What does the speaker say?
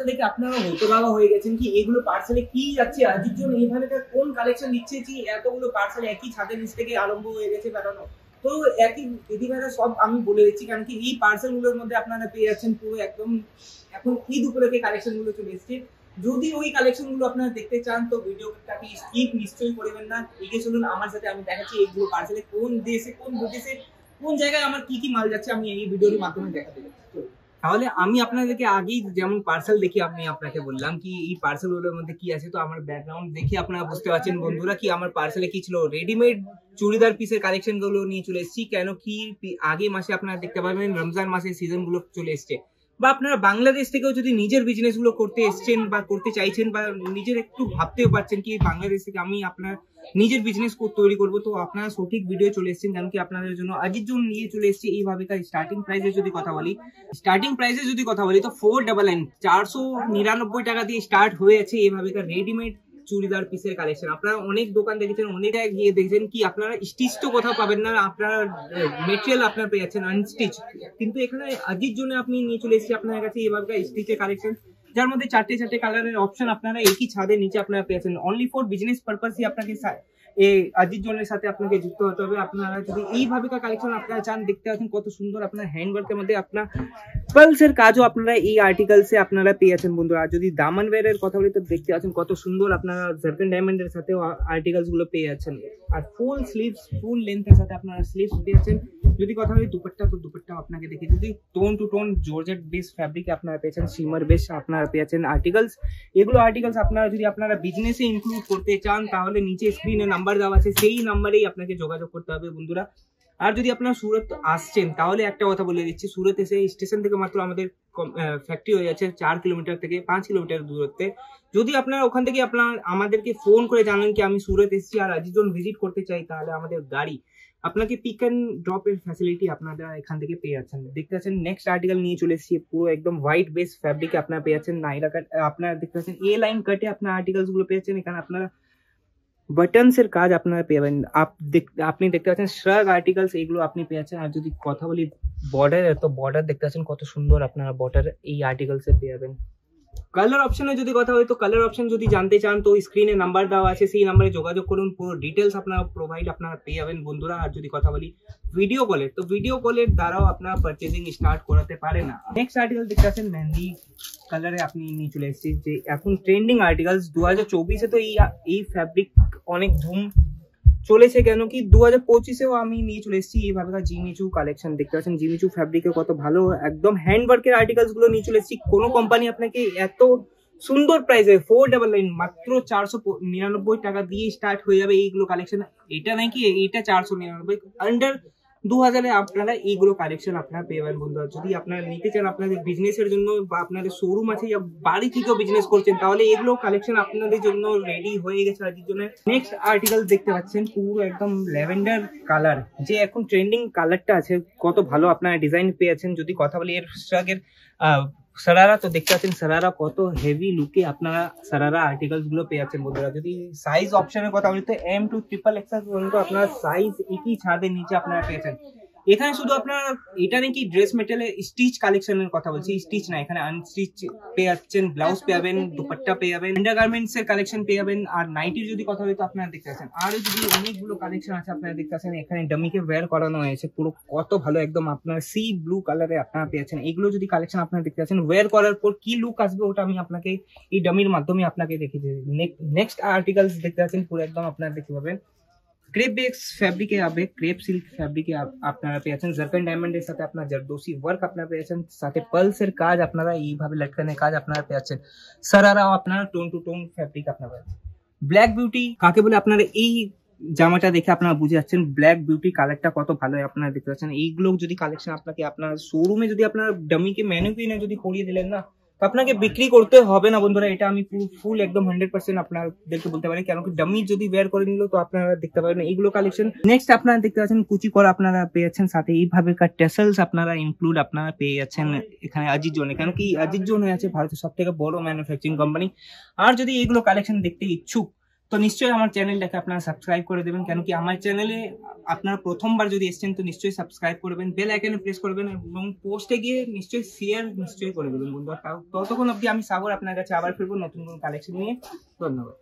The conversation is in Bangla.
দেখে আপনারা হতবাক হয়ে গেছেন কি এগুলো পার্সেলে কি যাচ্ছে, আজির জন্য এইভাবে কোন কালেকশন দিচ্ছে কি এতগুলো পার্সেল একই ছাদের নিচ থেকে আরম্ভ হয়ে গেছে বেরোনো। তো একই দিদিভাইরা সব আমি বলে দিচ্ছি, কারণ কি এই পার্সেল গুলোর মধ্যে আপনারা পেয়ে যাচ্ছেন পুরো একদম এখন ঈদ উপলক্ষে কালেকশন গুলো চলে এসছে। যদি ওই কালেকশন গুলো আপনারা দেখতে চান তো ভিডিওটাকে স্কিপ নিশ্চয়ই করবেন না, এগিয়ে চলুন আমার সাথে, আমি দেখাচ্ছি এইগুলো পার্সেলে কোন দেশে কোন দেশে কোন জায়গায় আমার কি কি মাল যাচ্ছে আমি এই ভিডিওর মাধ্যমে দেখাতে যাচ্ছি। তাহলে আমি আপনাদেরকে আগেই যেমন পার্সেল দেখি আমি আপনাকে বললাম কি এই পার্সেল গুলোর মধ্যে কি আছে, তো আমার ব্যাকগ্রাউন্ড দেখে আপনারা বুঝতে পারছেন বন্ধুরা কি আমার পার্সেলে কি ছিল, রেডিমেড চুড়িদার পিসের কালেকশন গুলো নিয়ে চলে এসেছি। কেন কি আগে মাসে আপনারা দেখতে পাবেন রমজান মাসের সিজন গুলো চলে এসছে, বা আপনারা বাংলাদেশ থেকেও যদি নিজের বিজনেস গুলো করতে এসছেন বা করতে চাইছেন বা নিজের একটু ভাবতেও পারছেন কি বাংলাদেশ থেকে আমি আপনার নিজের বিজনেস তৈরি করবো, তো আপনারা সঠিক ভিডিও চলে এসেছেন। কারণ কি আপনাদের জন্য আজির জন্য নিয়ে চলে এসেছি এইভাবে। স্টার্টিং প্রাইসে যদি কথা বলি তো 499 499 টাকা দিয়ে স্টার্ট হয়েছে এইভাবে রেডিমেড চুড়িদার পিসের কালেকশন। আপনারা অনেক দোকান দেখেছেন, অনেক জায়গায় গিয়ে দেখেছেন কি আপনারা স্টিচ তো কোথাও পাবেন না, আপনারা মেটেরিয়াল আপনারা পেয়ে যাচ্ছেন আনস্টিচ, কিন্তু এখানে আজির জন্য আপনি নিয়ে চলে এসেছি আপনার কাছে এইভাবে স্টিচের কালেকশন, যার মধ্যে চারটে কালারের অপশন আপনারা একই ছাদের নিচে আপনারা পেয়েছেন। অনলি ফর বিজনেস পারপাসই আপনাকে এই আজিজ জোনের সাথে আপনাকে যুক্ত হতে হবে। আপনারা যদি এইভাবে কালেকশন আপনারা চান, দেখতে পাচ্ছেন কত সুন্দর আপনার হ্যান্ডওয়ার্কের মধ্যে আপনার পার্লসের কাজও আপনারা এই আর্টিকেলসে আপনারা পেয়ে যাচ্ছেন বন্ধুরা। আর যদি দামান ওয়্যারের কথা বলি তো দেখতে পাচ্ছেন কত সুন্দর আপনারা জারকান ডায়মন্ডের সাথে আর্টিকেলস গুলো পেয়ে যাচ্ছেন। আর ফুল স্লিভস ফুল লেন্থের সাথে আপনারা স্লিভস পেয়ে যাচ্ছেন। যদি কথা বলি দুপাট্টা, তো দুপাট্টা আপনাকে দেখে যদি tone to tone georgette base ফ্যাব্রিকে আপনারা পেয়েছেন, শিমার বেস আপনারা পেয়েছেন আর্টিকেলস। এগুলো আর্টিকেলস আপনারা যদি আপনারা বিজনেসে ইনক্লুড করতে চান তাহলে নিচে স্ক্রিনে নাম্বার দেওয়া আছে, সেই নাম্বারেই আপনাকে যোগাযোগ করতে হবে বন্ধুরা। আর যদি আপনারা সুরত আসছেন তাহলে একটা কথা বলে দিচ্ছি, সুরত এসে স্টেশন থেকে মাত্র আমাদের ফ্যাক্টরি হয়ে যাচ্ছে 4 কিলোমিটার থেকে 5 কিলোমিটার দূরত্বে। যদি আপনারা ওখান থেকে আপনারা আমাদেরকে ফোন করে জানান কি আমি সুরত এসেছি আর আজিজন ভিজিট করতে চাই, তাহলে আমাদের গাড়ি আপনাকে পিক অ্যান্ড ড্রপের ফ্যাসিলিটি আপনারা এখান থেকে পেয়ে যাচ্ছেন। দেখতে পাচ্ছেন নেক্সট আর্টিকেল নিয়ে চলে এসেছি, পুরো একদম হোয়াইট বেস ফ্যাব্রিকে আপনারা পেয়ে যাচ্ছেন নাইরা কাট, আপনারা দেখতে পাচ্ছেন এ লাইন কাটে আপনার আর্টিকেলস গুলো পেয়েছেন। এখানে আপনারা বাটনস এর কাজ আপনারা পেয়ে আপনি দেখতে পাচ্ছেন শ্রাগ আর্টিকেলস এগুলো আপনি পেয়ে যাচ্ছেন। আর যদি কথা বলি বর্ডার, তো বর্ডার দেখতে পাচ্ছেন কত সুন্দর আপনারা বর্ডার এই আর্টিকেলস এ পেয়ে যাবেন। কালার অপশনে যদি কথা হয় তো কালার অপশন যদি জানতে চান তো স্ক্রিনে নাম্বার দেওয়া আছে, সেই নাম্বারে যোগাযোগ করুন, পুরো ডিটেলস আপনারা প্রোভাইড আপনারা পেয়ে যাবেন বন্ধুরা। আর যদি কথা বলি ভিডিও কলের, তো ভিডিও কলের দ্বারাও আপনারা পারচেজিং স্টার্ট করাতে পারেন না। নেক্সট আর্টিকেল দেখতে পাচ্ছেন মেহেন্দি কালারে আপনি নিয়ে চলে এসেছি, যে এখন ট্রেন্ডিং আর্টিকেলস 2024-এ তো এই ফ্যাব্রিক অনেক ধুম চলেছে। কেন কি 2025-এও আমি নিয়ে চলে এসেছি এইভাবে জিমিচু কালেকশন। দেখতে পাচ্ছেন জিমিচু ফ্যাব্রিকে কত ভালো একদম হ্যান্ডওয়ার্কের আর্টিকেলস গুলো নিয়ে চলে এসেছি। কোনো কোম্পানি আপনাকে এত সুন্দর প্রাইসে 499 মাত্র 499 টাকা দিয়ে স্টার্ট হয়ে যাবে এইগুলো কালেকশন। এটা নাকি এটা 499 আন্ডার 2000-এ আপনারা এইগুলো কালেকশন আপনারা পেয়ে যাবেন বন্ধুরা। যদি আপনারা নিতে চান আপনাদের বিজনেসের জন্য বা আপনাদের শোরুম আছে বা বাড়ি থেকেও বিজনেস করছেন, তাহলে এগুলো কালেকশন আপনাদের জন্য রেডি হয়ে গেছে আজকের জন্য। নেক্সট আর্টিকেল দেখতে পাচ্ছেন পুরো একদম ল্যাভেন্ডার কালার, যে এখন ট্রেন্ডিং কালারটা আছে, কত ভালো আপনারা ডিজাইন পেয়েছেন। যদি কথা বলি এর স্ট্রাগের সারারা, তো দেখতে পাচ্ছেন সারারা কত হেভি লুকে আপনারা সারারা আর্টিকেলস গুলো পেয়ে যাচ্ছেন বন্ধুরা। যদি সাইজ অপশনের কথা বলি তো M to XXL পর্যন্ত আপনারা সাইজ একই ছাদের নিচে আপনারা পেয়েছেন। এখানে শুধু আপনারা এটা নাকি ড্রেস মেটেরিয়ালের স্টিচ কালেকশনের কথা বলছি, স্টিচ না, এখানে আনস্টিচ পেয়ে যাচ্ছেন, ব্লাউজ পেয়ে যাবেন, দুপাট্টা পেয়ে যাবেন, আন্ডারগার্মেন্টস এর কালেকশন পেয়ে যাবেন। আর নাইটির যদি কথা বলি তো আপনারা দেখতে পাচ্ছেন আরো যদি অনেকগুলো কালেকশন আছে আপনারা দেখতে পাচ্ছেন। এখানে ডামিকে ওয়্যার করানো হয়েছে পুরো কত ভালো একদম আপনার সি ব্লু কালারে আপনারা পেয়েছেন। এগুলো যদি কালেকশন আপনারা দেখতে পাচ্ছেন, ওয়্যার করার পর কি লুক আসবে ওটা আমি আপনাকে এই ডামির মাধ্যমে আপনাকে দেখিয়ে নেক্সট আর্টিকেলস দেখতে পাচ্ছেন পুরো একদম আপনারা দেখতে পাবেন ক্রেপ বেক্স ফ্যাব্রিকে আবে ক্রেপ সিল্ক ফ্যাব্রিকে আপনারা পেয়েছেন। জারকান ডায়মন্ডের সাথে আপনার জারদোসি ওয়ার্ক আপনারা পেয়েছেন, সাথে পার্লসের কাজ আপনারা এইভাবে লটকানের কাজ আপনারা পেয়েছেন। সারারাও আপনারা টোন টু টোন ফ্যাব্রিক আপনারা পেয়েছেন। ব্ল্যাক বিউটি কাকে বলে আপনারা এই জামাটা দেখে আপনারা বুঝে যাচ্ছেন ব্ল্যাক বিউটি কালারটা কত ভালো আপনারা দেখতে পাচ্ছেন। এইগুলো যদি কালেকশন আপনাকে আপনার শোরুমে যদি আপনার ডামিকে ম্যানুকুইনে যদি পরিয়ে দিলেন না তো আপনাকে বিক্রি করতে হবে না বন্ধুরা। এটা আমি ফুল একদম 100% আপনাদেরকে বলতে পারি, কেন কি ডামি যদি বেয়ার করে নিল তো আপনারা দেখতে পাবেন এইগুলো কালেকশন। নেক্সট আপনারা দেখতে পাচ্ছেন কুচি করা আপনারা পেয়েছেন, সাথে এইভাবে টেসেলস আপনারা ইনক্লুড আপনারা পেয়ে যাচ্ছেন এখানে আজিজ জোনে। কেন কি আজিজ জোন হয়ে আছে ভারতের সব থেকে বড় ম্যানুফ্যাকচারিং কোম্পানি। আর যদি এইগুলো কালেকশন দেখতে ইচ্ছুক তো নিশ্চয়ই আমার চ্যানেলটাকে আপনারা সাবস্ক্রাইব করে দেবেন, কেন কি আমার চ্যানেলে আপনারা প্রথমবার যদি এসছেন তো নিশ্চয়ই সাবস্ক্রাইব করবেন, বেল আইকনে প্রেস করবেন এবং পোস্টে গিয়ে নিশ্চয়ই শেয়ার নিশ্চয়ই করে দেবেন বন্ধুরা। ততক্ষণ অবধি আমি সাগর আপনার কাছে আবার ফিরবো নতুন নতুন কালেকশন নিয়ে। ধন্যবাদ।